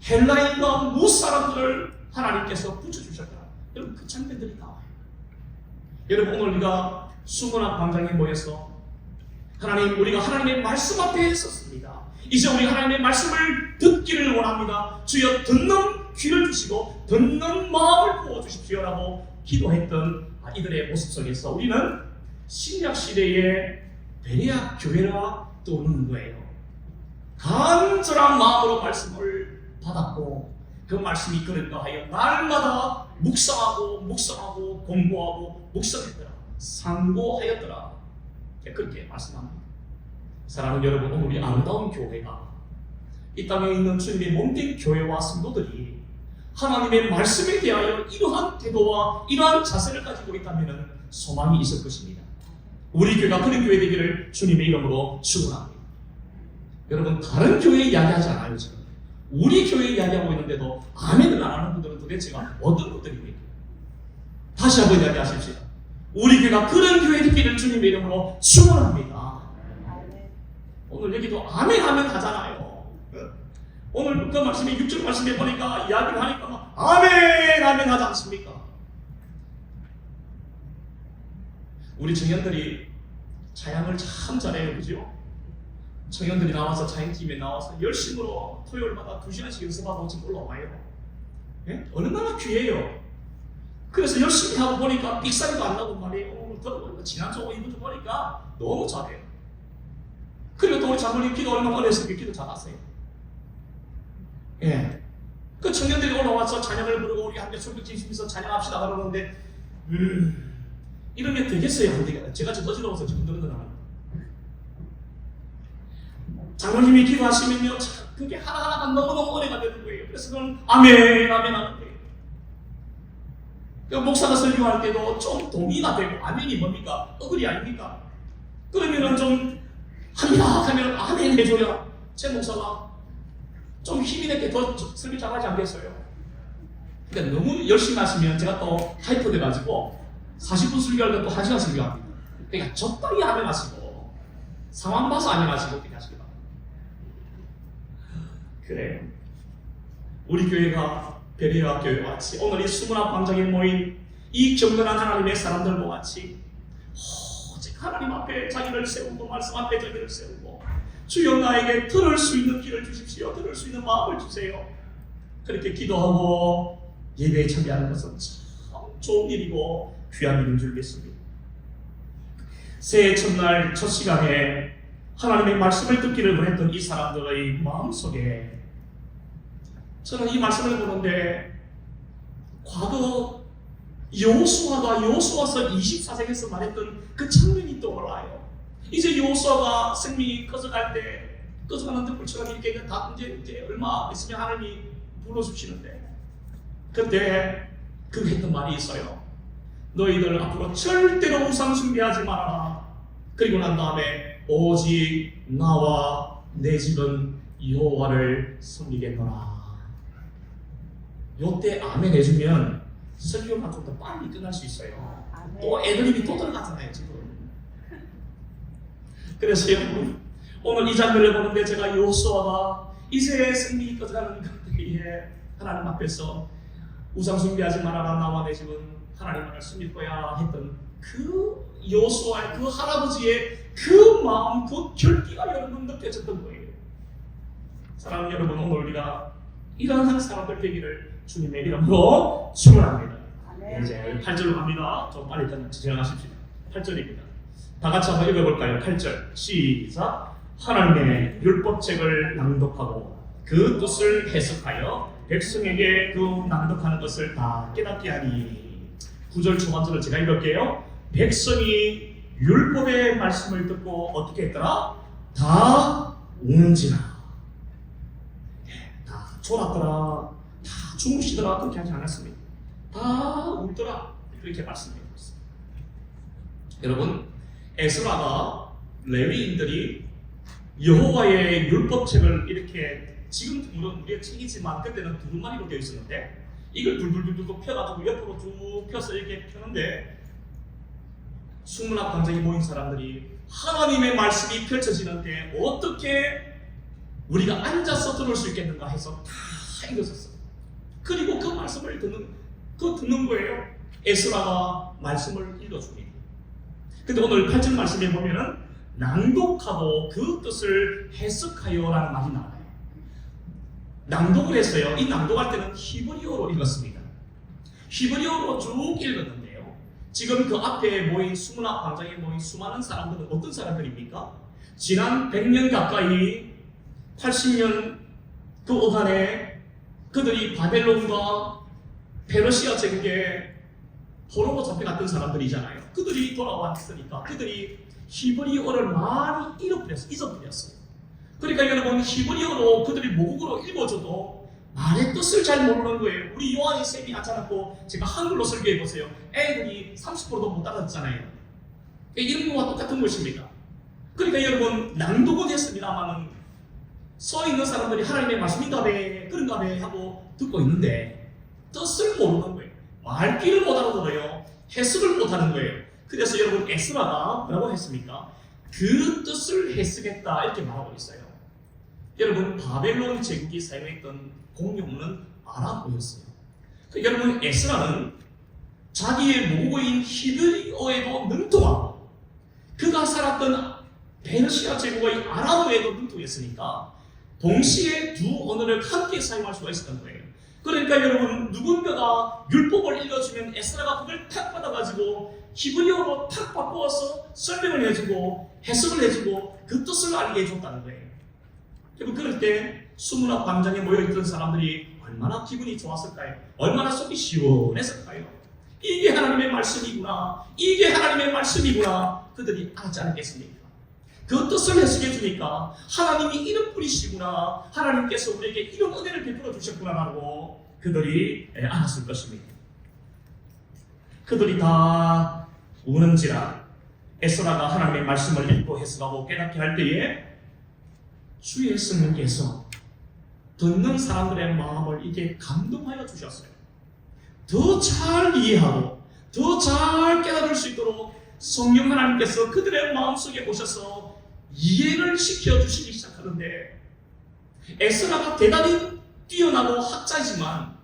헬라인과 무사람들을 하나님께서 붙여주셨더라. 여러분, 그 장면들이 나와요. 여러분, 오늘 우리가 수문학 광장에 모여서 하나님, 우리가 하나님의 말씀 앞에 섰습니다. 이제 우리 하나님의 말씀을 듣기를 원합니다. 주여, 듣는 귀를 주시고 듣는 마음을 부어주십시오라고 기도했던 이들의 모습 속에서 우리는 신약 시대의 베레아 교회라 떠오르는 거예요. 간절한 마음으로 말씀을 받았고, 그 말씀이 그런가 하여 날마다 묵상하고 공부하고 묵상했더라, 상고하였더라. 그렇게 말씀합니다. 사랑하는 여러분, 오늘 우리 아름다운 교회가 이 땅에 있는 주님의 몸된 교회와 성도들이 하나님의 말씀에 대하여 이러한 태도와 이러한 자세를 가지고 있다면 소망이 있을 것입니다. 우리 교회가 그런 교회 되기를 주님의 이름으로 축원합니다. 여러분, 다른 교회 이야기하지 않아요. 지금 우리 교회 이야기하고 있는데도 아멘을 안 하는 분들은 도대체가 어떤 분들입니까? 다시 한번 이야기하십시오. 우리 교회가 그런 교회 되기를 주님의 이름으로 축원합니다. 오늘 여기도 아멘 하잖아요. 오늘 그 말씀이 6절 말씀에 보니까 이야기를 하니까 막 아멘 하지 않습니까? 우리 청년들이 찬양을 참 잘해요, 그죠? 청년들이 나와서 자인팀에 나와서 열심으로 토요일마다 2시간씩 연습하고 지금 올라와요. 예? 얼마나 귀해요. 그래서 열심히 하고 보니까 삑사리도 안 나고 말이에요. 지난주 이번 주 보니까 너무 잘해요. 그리고 또 우리 장로님 기도 얼마나 어렸을 기도 잘하세요. 예. 그 청년들이 올라와서 찬양을 부르고 우리 함께 손뼉 치면서 찬양합시다 그러는데 이러면 되겠어요? 안 되겠어요? 제가 지금 어지러워서 지금 그런 거 나와요. 장로님이 기도하시면요, 그게 하나하나가 너무너무 은혜가 되는 거예요. 그래서 그건 아멘, 아멘 하는 거예요. 목사가 설교할 때도 좀 동의가 되고, 아멘이 뭡니까? 어글이 아닙니까? 그러면은 좀 합니다 하면 아멘 해줘야 제 목사가 좀 힘이 내게 더 설교 잘하지 않겠어요? 그러니까 너무 열심히 하시면 제가 또 하이퍼 돼가지고 40분 설교할 때 또 1시간 설교합니다. 그러니까 적당히 아멘 하시고 상황 봐서 아멘 하시고 어떻게 하시기 바랍니다. 그래요. 우리 교회가 베레아 교회와 같이 오늘 이 수문학 광장에 모인 이 경건한 하나님의 사람들과 같이 오직 하나님 앞에 자기를 세우고 말씀 앞에 자기를 세우고 주여 나에게 들을 수 있는 길을 주십시오. 들을 수 있는 마음을 주세요. 그렇게 기도하고 예배에 참여하는 것은 참 좋은 일이고 귀한 일인 줄 믿습니다. 새해 첫날 첫 시간에 하나님의 말씀을 듣기를 원했던 이 사람들의 마음속에 저는 이 말씀을 보는데 과거 여호수아서 24세기에서 말했던 그 장면이 떠올라요. 이제 여호수아가 생명이 꺼져갈 때 꺼져가는 등불처럼 이렇게 다 이제 얼마 있으면 하나님이 불러주시는데 그때 그 했던 말이 있어요. 너희들 앞으로 절대로 우상 숭배하지 말아라. 그리고 난 다음에 오직 나와 내 집은 여호와를 섬기겠노라. 요때 아멘 해주면 설교가 좀 더 빨리 끝날 수 있어요. 또 애드립이 또 들어가잖아요 지금. 그래서 여러분 오늘 이 장면을 보는데 제가 여호수아가 이제 생명이 꺼져가는 그때에 하나님 앞에서 우상 숭배하지 말아라. 나와 내 집은 하나님만을 섬길 거야 했던 그 여호수아의 그 할아버지의 그 마음, 그 결기가 여러분 느껴졌던 거예요. 사랑하는 여러분, 오늘 우리가 이러한 사람들 되기를 주님의 이름으로 축원합니다. 이제 8절로 갑니다. 좀 빨리 진행하십시오. 8절입니다. 다 같이 한번 읽어볼까요? 8절 시작. 하나님의 율법책을 낭독하고 그 뜻을 해석하여 백성에게 그 낭독하는 것을 다 깨닫게 하니. 9절 초반절을 제가 읽을게요. 백성이 율법의 말씀을 듣고 어떻게 했더라? 다 우는지라. 다 졸았더라. 다 주무시더라. 그렇게 하지 않았습니다. 다 울더라. 그렇게 말씀드렸습니다. 여러분, 에스라가 레위인들이 여호와의 율법책을 이렇게 지금 물론 우리의 책이지만 그때는 두루마리로 되어 있었는데 이걸 둘둘둘둘 펴가지고 옆으로 쭉 펴서 이렇게 펴는데 수문학 광장에 모인 사람들이 하나님의 말씀이 펼쳐지는데 어떻게 우리가 앉아서 들을 수 있겠는가 해서 다 읽었었어요. 그리고 그 말씀을 듣는 거예요. 에스라가 말씀을 읽어줍니다. 근데 오늘 8절 말씀에 보면은 낭독하고 그 뜻을 해석하여라는 말이 나와요. 낭독을 했어요. 이 낭독할 때는 히브리어로 읽었습니다. 히브리어로 쭉 읽었는데요. 지금 그 앞에 모인 수문학 광장에 모인 수많은 사람들은 어떤 사람들입니까? 지난 100년 가까이 80년 그 어간에 그들이 바벨론과 페르시아 제국에 포로로 잡혀갔던 사람들이잖아요. 그들이 돌아왔으니까 그들이 히브리어를 많이 잊어버렸어요. 그러니까 여러분 히브리어로 그들이 모국어로 읽어줘도 말의 뜻을 잘 모르는 거예요. 우리 요한이 쌤이 앉아놓고 제가 한글로 설교해보세요. 애들이 30%도 못 알아듣잖아요. 이런 거와 똑같은 것입니다. 그러니까 여러분 낭독은 했습니다만 써있는 사람들이 하나님의 말씀인가 배 그런가 배 하고 듣고 있는데 뜻을 모르는 거예요. 말귀를 못 알아들어요. 해석을 못하는 거예요. 그래서 여러분 에스라가 뭐라고 했습니까? 그 뜻을 해석했다 이렇게 말하고 있어요. 여러분 바벨론 제국이 사용했던 공용어는 아람어였어요. 여러분 에스라는 자기의 모국어인 히브리어에도 능통하고 그가 살았던 페르시아 제국과 이 아람어에도 능통했으니까 동시에 두 언어를 함께 사용할 수가 있었던 거예요. 그러니까 여러분, 누군가가 율법을 읽어주면 에스라가 그걸 탁 받아가지고 히브리어로 탁 바꾸어서 설명을 해주고 해석을 해주고 그 뜻을 알게 해줬다는 거예요. 여러분, 그럴 때 수문학 광장에 모여있던 사람들이 얼마나 기분이 좋았을까요? 얼마나 속이 시원했을까요? 이게 하나님의 말씀이구나, 이게 하나님의 말씀이구나, 그들이 알지 않겠습니까? 그 뜻을 해석해 주니까 하나님이 이런 분이시구나, 하나님께서 우리에게 이런 은혜를 베풀어 주셨구나라고 그들이 알았을 것입니다. 그들이 다 우는지라 에스라가 하나님의 말씀을 읽고 해석하고 깨닫게 할 때에 주의 성령께서 듣는 사람들의 마음을 이게 감동하여 주셨어요. 더 잘 이해하고 더 잘 깨달을 수 있도록 성령 하나님께서 그들의 마음속에 오셔서 이해를 시켜주시기 시작하는데, 에스라가 대단히 뛰어나고 학자이지만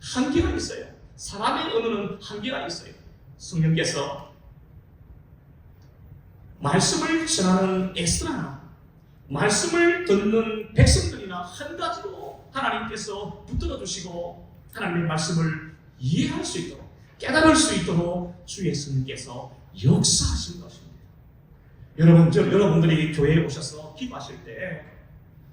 한계가 있어요. 사람의 언어는 한계가 있어요. 성령께서 말씀을 전하는 에스라나 말씀을 듣는 백성들이나 한 가지로 하나님께서 붙들어 주시고 하나님의 말씀을 이해할 수 있도록, 깨달을 수 있도록 주 예수님께서 역사하신 것입니다. 여러분들이 교회에 오셔서 기도하실 때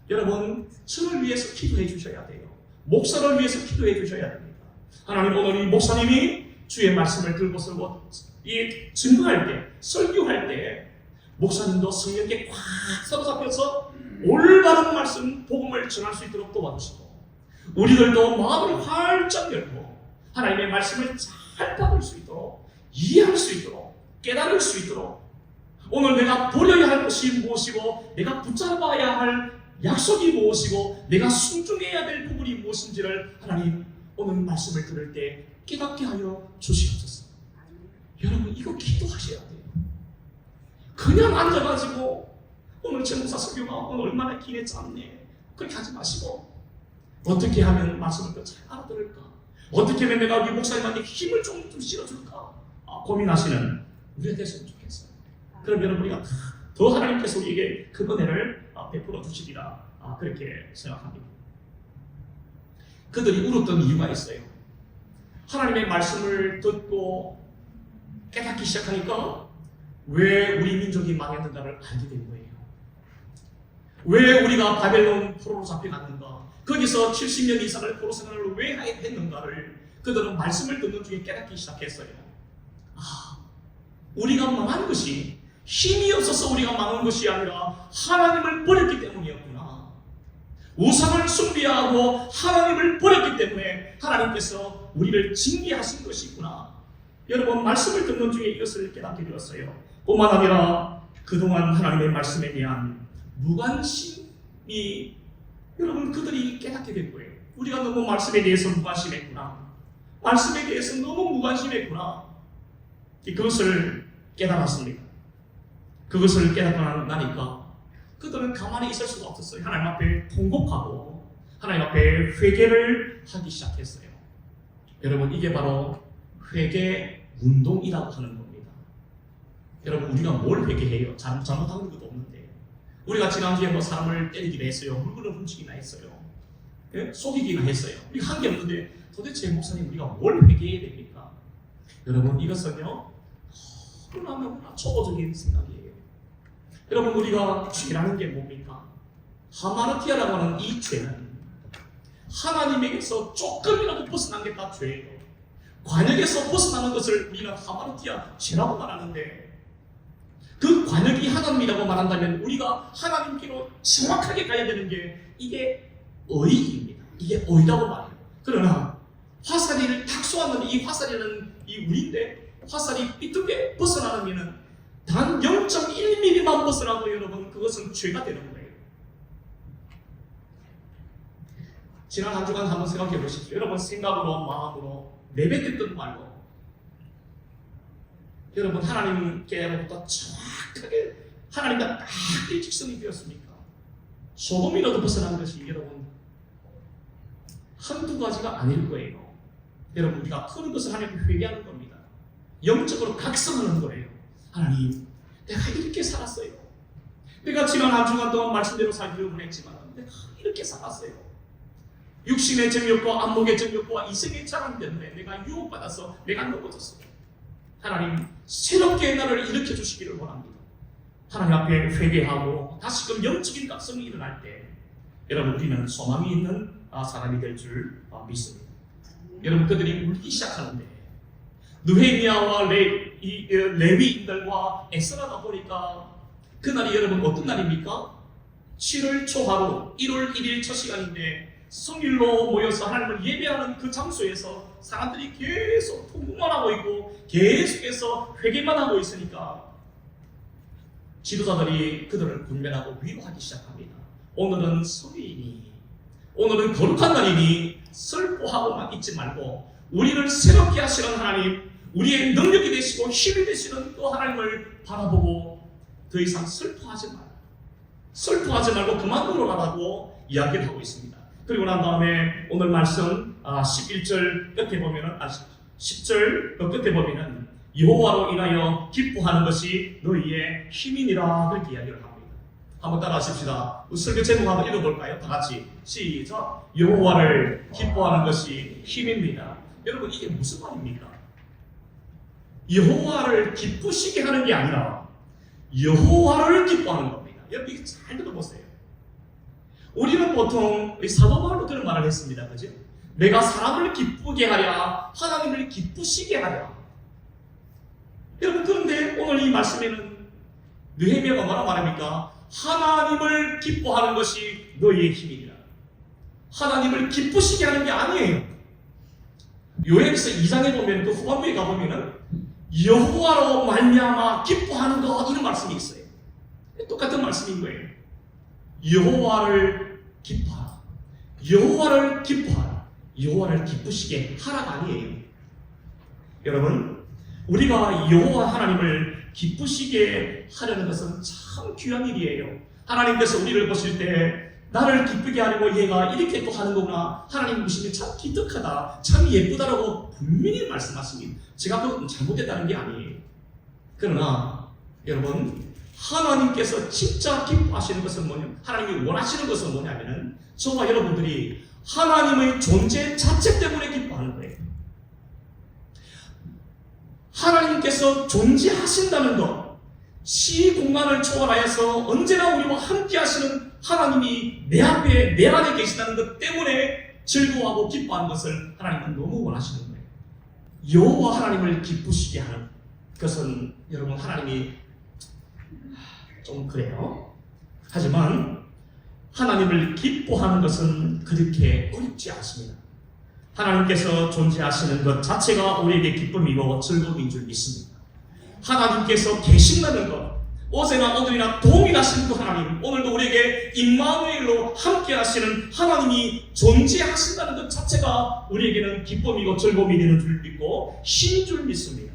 여러분, 저를 위해서 기도해 주셔야 돼요. 목사를 위해서 기도해 주셔야 됩니다. 하나님, 오늘 이 목사님이 주의 말씀을 들고서 증거할 때, 설교할 때 목사님도 성령께 꽉 사로잡혀서 올바른 말씀, 복음을 전할 수 있도록 도와주시고, 우리들도 마음을 활짝 열고 하나님의 말씀을 잘 받을 수 있도록, 이해할 수 있도록, 깨달을 수 있도록, 오늘 내가 버려야 할 것이 무엇이고 내가 붙잡아야 할 약속이 무엇이고 내가 순종해야 될 부분이 무엇인지를 하나님 오늘 말씀을 들을 때 깨닫게 하여 주시옵소서. 여러분, 이거 기도하셔야 돼요. 그냥 앉아가지고 오늘 제 목사 설교가 오늘 얼마나 기네 짧네 그렇게 하지 마시고, 어떻게 하면 말씀을 더 잘 알아들을까, 어떻게 하면 내가 우리 목사님한테 힘을 좀 실어줄까 고민하시는 우리가 됐으면 좋겠어요. 그럼 여러분, 우리가 더 하나님께서 우리에게 그 은혜를 베풀어 주시리라 그렇게 생각합니다. 그들이 울었던 이유가 있어요. 하나님의 말씀을 듣고 깨닫기 시작하니까 왜 우리 민족이 망했는가를 알게 된 거예요. 왜 우리가 바벨론 포로로 잡혀갔는가, 거기서 70년 이상을 포로 생활을 왜 했는가를 그들은 말씀을 듣는 중에 깨닫기 시작했어요. 우리가 망한 것이 힘이 없어서 우리가 망한 것이 아니라 하나님을 버렸기 때문이었구나. 우상을 숭배하고 하나님을 버렸기 때문에 하나님께서 우리를 징계하신 것이구나. 여러분, 말씀을 듣는 중에 이것을 깨닫게 되었어요. 뿐만 아니라 그동안 하나님의 말씀에 대한 무관심이 여러분, 그들이 깨닫게 된 거예요. 우리가 너무 말씀에 대해서 무관심했구나, 말씀에 대해서 너무 무관심했구나. 그것을 깨달았습니다. 그것을 깨닫고 나니까 그들은 가만히 있을 수가 없었어요. 하나님 앞에 통곡하고 하나님 앞에 회개를 하기 시작했어요. 여러분, 이게 바로 회개 운동이라고 하는 겁니다. 여러분, 우리가 뭘 회개해요? 잘못한 것도 없는데. 우리가 지난주에 뭐 사람을 때리기도 했어요. 물건을 훔치기나 했어요. 예? 속이기나 했어요. 우리가 한 게 없는데 도대체 목사님, 우리가 뭘 회개해야 됩니까? 여러분, 이것은요 너무나 초보적인 생각이에요. 여러분, 우리가 죄라는 게 뭡니까? 하마르티아라고 하는 이 죄는 하나님에게서 조금이라도 벗어난 게 다 죄예요. 관역에서 벗어나는 것을 우리는 하마르티아 죄라고 말하는데, 그 관역이 하나님이라고 말한다면 우리가 하나님께로 정확하게 가야 되는 게 이게 의입니다. 이게 의라고 말해요. 그러나 화살이를 탁 쏘았는데 이 화살이는 이 우리인데 화살이 삐뚤게 벗어나면 단 0.1mm만 벗어나도 여러분, 그것은 죄가 되는 거예요. 지난 한 주간 한번 생각해 보십시오. 여러분, 생각으로, 마음으로 내뱉었던 말로 여러분, 하나님께로부터 정확하게 하나님과 딱 일직선이 되었습니까? 조금이라도 벗어난 것이 여러분 한두 가지가 아닐 거예요. 여러분, 우리가 큰 것을 하나님께 회개하는 겁니다. 영적으로 각성하는 거예요. 하나님, 내가 이렇게 살았어요. 내가 지난 한 주간 동안 말씀대로 살기를 원했지만 내가 이렇게 살았어요. 육신의 정욕과 안목의 정욕과 이성의 자랑 때문에 내가 유혹받아서 내가 넘어졌어요. 하나님 새롭게 나를 일으켜 주시기를 원합니다. 하나님 앞에 회개하고 다시금 영적인 각성이 일어날 때 여러분 우리는 소망이 있는 사람이 될 줄 믿습니다. 여러분 그들이 울기 시작하는데 느헤미야와 레위인들과 에스라가 보니까 그날이 여러분 어떤 날입니까? 7월 초하루 1월 1일 첫 시간인데 성일로 모여서 하나님을 예배하는 그 장소에서 사람들이 계속 통곡만 하고 있고 계속해서 회개만 하고 있으니까 지도자들이 그들을 분별하고 위로하기 시작합니다. 오늘은 성일이니 오늘은 거룩한 날이니 슬퍼하고만 있지 말고 우리를 새롭게 하시는 하나님, 우리의 능력이 되시고 힘이 되시는 그 하나님을 바라보고 더 이상 슬퍼하지 말고 그만 돌아가라고 이야기를 하고 있습니다. 그리고 난 다음에 오늘 말씀 11절 끝에 보면은 10절 끝에 보면은 여호와로 인하여 기뻐하는 것이 너희의 힘이니라 그렇게 이야기를 합니다. 한번 따라하십시다. 설교 제목 한번 읽어볼까요? 다 같이 시작. 여호와를 기뻐하는 것이 힘입니다. 여러분 이게 무슨 말입니까? 여호와를 기쁘시게 하는 게 아니라 여호와를 기뻐하는 겁니다. 여러분 이게 잘 들어보세요. 우리는 보통 사도 바울도 그런 말을 했습니다. 그죠? 내가 사람을 기쁘게 하랴 하나님을 기쁘시게 하랴. 여러분 그런데 오늘 이 말씀에는 느헤미야가 뭐라 말합니까? 하나님을 기뻐하는 것이 너희의 힘이니라. 하나님을 기쁘시게 하는 게 아니에요. 요엘서 2장에 보면 그 후반부에 가보면은 여호와로 말미암아 기뻐하는 것 이런 말씀이 있어요. 똑같은 말씀인 거예요. 여호와를 기뻐하라. 여호와를 기뻐하라. 여호와를 기쁘시게 하라가 아니에요. 여러분 우리가 여호와 하나님을 기쁘시게 하려는 것은 참 귀한 일이에요. 하나님께서 우리를 보실 때 나를 기쁘게 하려고 얘가 이렇게 또 하는 거구나. 하나님 보시면 참 기특하다, 참 예쁘다라고 분명히 말씀하십니다. 제가 그것은 잘못했다는 게 아니에요. 그러나 여러분 하나님께서 진짜 기뻐하시는 것은 뭐냐면 하나님이 원하시는 것은 뭐냐면은 저와 여러분들이 하나님의 존재 자체 때문에 기뻐하는 거예요. 하나님께서 존재하신다는 것, 시 공간을 초월하여서 언제나 우리와 함께 하시는 하나님이 내 앞에 내 안에 계시다는 것 때문에 즐거워하고 기뻐하는 것을 하나님은 너무 원하시는 거예요. 여호와 하나님을 기쁘시게 하는 것은 여러분 하나님이 좀 그래요. 하지만 하나님을 기뻐하는 것은 그렇게 어렵지 않습니다. 하나님께서 존재하시는 것 자체가 우리에게 기쁨이고 즐거움인 줄 믿습니다. 하나님께서 계신다는 것, 어제나 오늘이나 동일하신 그 하나님, 오늘도 우리에게 임마누엘로 함께 하시는 하나님이 존재하신다는 것 자체가 우리에게는 기쁨이고 즐거움이 되는 줄 믿고 힘인 줄 믿습니다.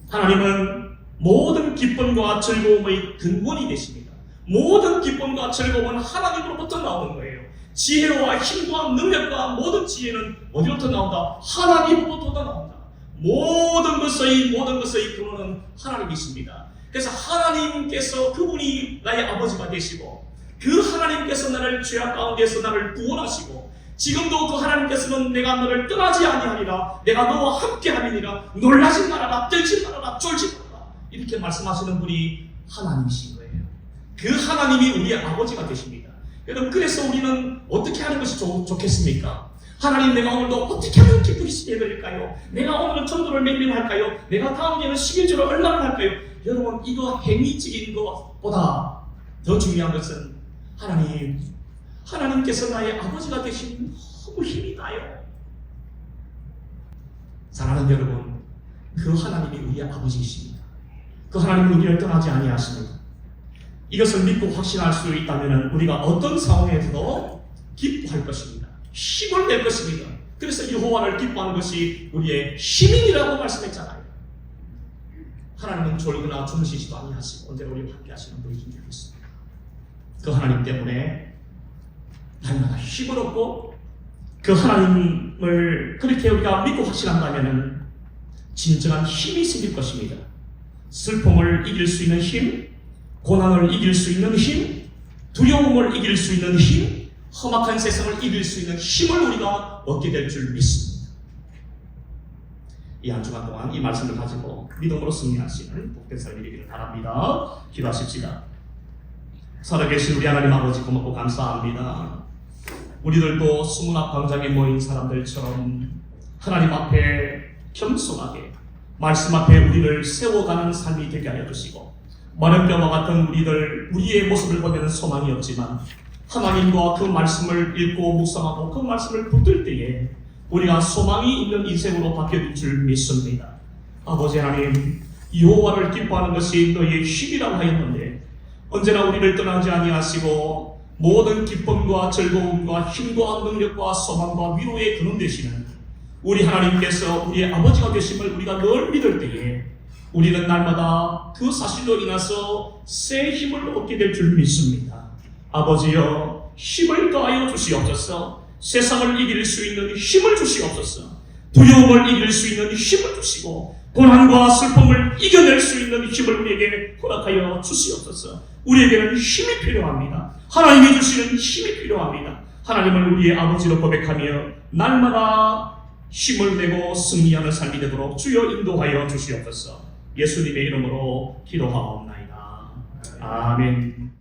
하나님은 모든 기쁨과 즐거움의 근본이 되십니다. 모든 기쁨과 즐거움은 하나님으로부터 나오는 거예요. 지혜와 힘과 능력과 모든 지혜는 어디로부터 나온다? 하나님으로부터 나온다. 모든 것의 근원은 하나님이십니다. 그래서 하나님께서 그분이 나의 아버지가 되시고 그 하나님께서 나를 죄악 가운데서 나를 구원하시고 지금도 그 하나님께서는 내가 너를 떠나지 아니하리라, 내가 너와 함께 하리니라, 놀라지 말아라, 떨지 말아라, 쫄지 말아라, 이렇게 말씀하시는 분이 하나님이신 거예요. 그 하나님이 우리의 아버지가 되십니다. 여러분 그래서 우리는 어떻게 하는 것이 좋겠습니까? 하나님 내가 오늘도 어떻게 하면 기쁘시게 해드릴까요? 내가 오늘은 전도를 몇 명 할까요? 내가 다음 주에는 11조를 얼마나 할까요? 여러분 이거 행위적인 것보다 더 중요한 것은 하나님께서 나의 아버지가 되시니 너무 힘이 나요. 사랑하는 여러분, 그 하나님이 우리의 아버지이십니다. 그 하나님은 우리를 떠나지 아니하십니다. 이것을 믿고 확신할 수 있다면 우리가 어떤 상황에서도 기뻐할 것입니다. 힘을 낼 것입니다. 그래서 여호와를 기뻐하는 것이 우리의 힘이라고 말씀했잖아요. 하나님은 졸거나 주무시지도 아니하시고 언제나 우리와 함께 하시는 분이신 줄 믿습니다. 그 하나님 때문에 날마다 힘을 얻고 그 하나님을 그렇게 우리가 믿고 확신한다면 진정한 힘이 생길 것입니다. 슬픔을 이길 수 있는 힘, 고난을 이길 수 있는 힘, 두려움을 이길 수 있는 힘, 험악한 세상을 이길 수 있는 힘을 우리가 얻게 될 줄 믿습니다. 이 한 주간 동안 이 말씀을 가지고 믿음으로 승리하시는 복된 삶이 되기를 바랍니다. 기도하십시다. 살아계신 우리 하나님 아버지 고맙고 감사합니다. 우리들도 수문학 광장에 모인 사람들처럼 하나님 앞에 겸손하게 말씀 앞에 우리를 세워가는 삶이 되게 하여 주시고, 마른 뼈와 같은 우리의 모습을 보면 소망이 없지만 하나님과 그 말씀을 읽고 묵상하고 그 말씀을 붙들 때에 우리가 소망이 있는 인생으로 바뀌어질 줄 믿습니다. 아버지 하나님, 여호와를 기뻐하는 것이 너희의 힘이라고 하였는데 언제나 우리를 떠나지 아니하시고 모든 기쁨과 즐거움과 힘과 능력과 소망과 위로의 근원 되시는 우리 하나님께서 우리의 아버지가 되심을 우리가 늘 믿을 때에 우리는 날마다 그 사실로 인해서 새 힘을 얻게 될 줄 믿습니다. 아버지여, 힘을 더하여 주시옵소서. 세상을 이길 수 있는 힘을 주시옵소서. 두려움을 이길 수 있는 힘을 주시고 고난과 슬픔을 이겨낼 수 있는 힘을 우리에게 허락하여 주시옵소서. 우리에게는 힘이 필요합니다. 하나님이 주시는 힘이 필요합니다. 하나님을 우리의 아버지로 고백하며 날마다 힘을 내고 승리하는 삶이 되도록 주여 인도하여 주시옵소서. 예수님의 이름으로 기도하옵나이다. 아멘.